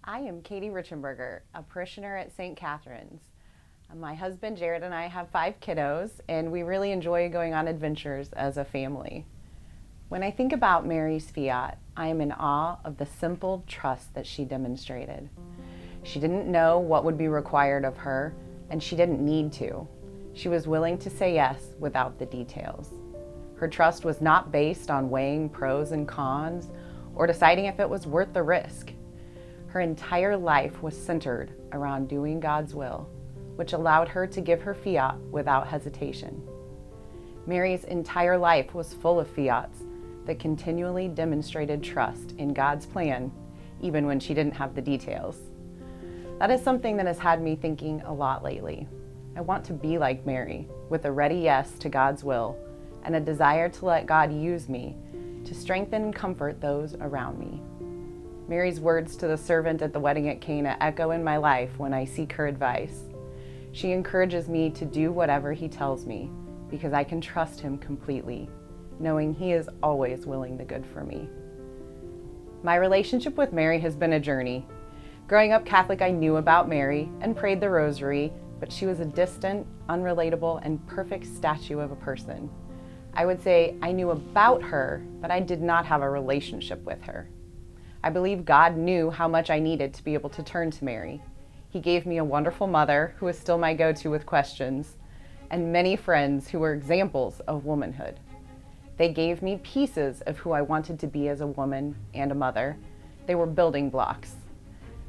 I am Katie Reichenberger, a parishioner at St. Catherine's. My husband Jared and I have 5 kiddos, and we really enjoy going on adventures as a family. When I think about Mary's Fiat, I am in awe of the simple trust that she demonstrated. She didn't know what would be required of her, and she didn't need to. She was willing to say yes without the details. Her trust was not based on weighing pros and cons or deciding if it was worth the risk. Her entire life was centered around doing God's will, which allowed her to give her fiat without hesitation. Mary's entire life was full of fiats that continually demonstrated trust in God's plan, even when she didn't have the details. That is something that has had me thinking a lot lately. I want to be like Mary, with a ready yes to God's will and a desire to let God use me to strengthen and comfort those around me. Mary's words to the servant at the wedding at Cana echo in my life when I seek her advice. She encourages me to do whatever he tells me because I can trust him completely, knowing he is always willing the good for me. My relationship with Mary has been a journey. Growing up Catholic, I knew about Mary and prayed the rosary, but she was a distant, unrelatable, and perfect statue of a person. I would say I knew about her, but I did not have a relationship with her. I believe God knew how much I needed to be able to turn to Mary. He gave me a wonderful mother who is still my go-to with questions, and many friends who were examples of womanhood. They gave me pieces of who I wanted to be as a woman and a mother. They were building blocks.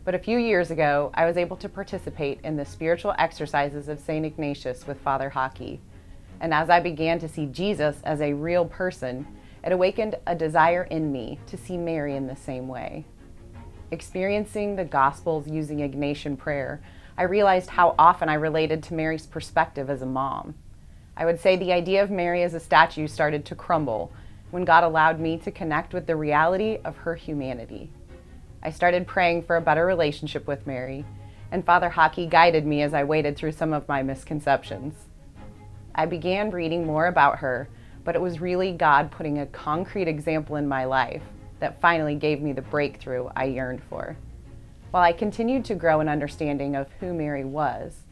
But a few years ago, I was able to participate in the spiritual exercises of St. Ignatius with Father Hockey. And as I began to see Jesus as a real person, it awakened a desire in me to see Mary in the same way. Experiencing the Gospels using Ignatian prayer, I realized how often I related to Mary's perspective as a mom. I would say the idea of Mary as a statue started to crumble when God allowed me to connect with the reality of her humanity. I started praying for a better relationship with Mary, and Father Hockey guided me as I waded through some of my misconceptions. I began reading more about her, but it was really God putting a concrete example in my life that finally gave me the breakthrough I yearned for. While I continued to grow in understanding of who Mary was,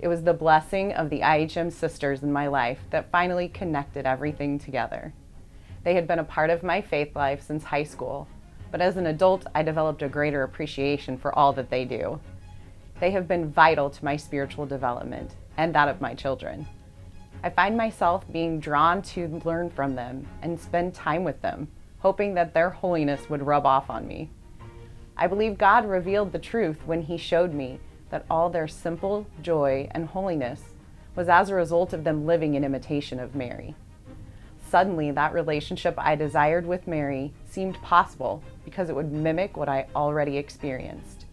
it was the blessing of the IHM sisters in my life that finally connected everything together. They had been a part of my faith life since high school, but as an adult, I developed a greater appreciation for all that they do. They have been vital to my spiritual development and that of my children. I find myself being drawn to learn from them and spend time with them, hoping that their holiness would rub off on me. I believe God revealed the truth when he showed me that all their simple joy and holiness was as a result of them living in imitation of Mary. Suddenly, that relationship I desired with Mary seemed possible because it would mimic what I already experienced.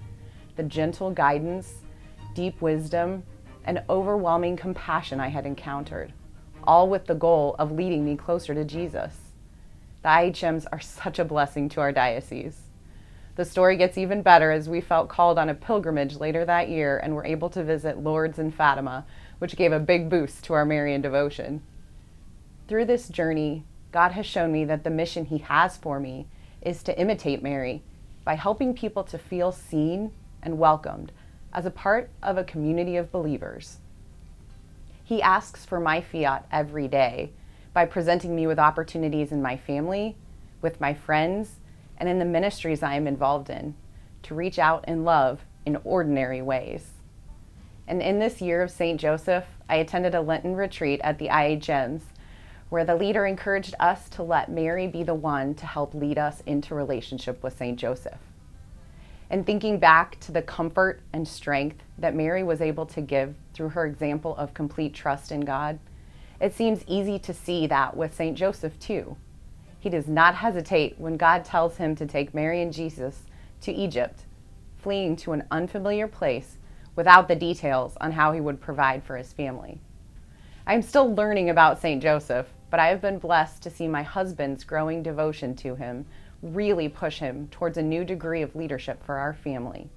The gentle guidance, deep wisdom, and overwhelming compassion I had encountered, all with the goal of leading me closer to Jesus. The IHMs are such a blessing to our diocese. The story gets even better as we felt called on a pilgrimage later that year and were able to visit Lourdes and Fatima, which gave a big boost to our Marian devotion. Through this journey, God has shown me that the mission he has for me is to imitate Mary by helping people to feel seen and welcomed as a part of a community of believers. He asks for my fiat every day by presenting me with opportunities in my family, with my friends, and in the ministries I am involved in to reach out in love in ordinary ways. And in this year of St. Joseph, I attended a Lenten retreat at the IHMs where the leader encouraged us to let Mary be the one to help lead us into relationship with St. Joseph. And thinking back to the comfort and strength that Mary was able to give through her example of complete trust in God, it seems easy to see that with St. Joseph too. He does not hesitate when God tells him to take Mary and Jesus to Egypt, fleeing to an unfamiliar place without the details on how he would provide for his family. I am still learning about St. Joseph, but I have been blessed to see my husband's growing devotion to him really push him towards a new degree of leadership for our family.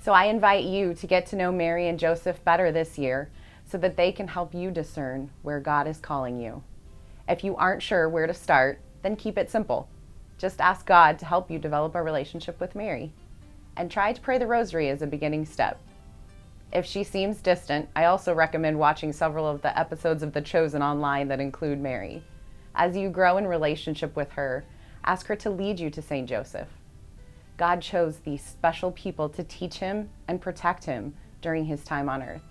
So I invite you to get to know Mary and Joseph better this year so that they can help you discern where God is calling you. If you aren't sure where to start, then keep it simple. Just ask God to help you develop a relationship with Mary. and try to pray the rosary as a beginning step. If she seems distant, I also recommend watching several of the episodes of The Chosen online that include Mary. As you grow in relationship with her, ask her to lead you to St. Joseph. God chose these special people to teach him and protect him during his time on earth.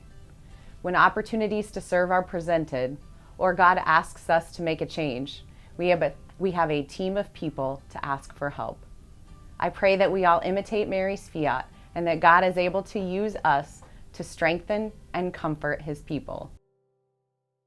When opportunities to serve are presented, or God asks us to make a change, we have a team of people to ask for help. I pray that we all imitate Mary's fiat and that God is able to use us to strengthen and comfort his people.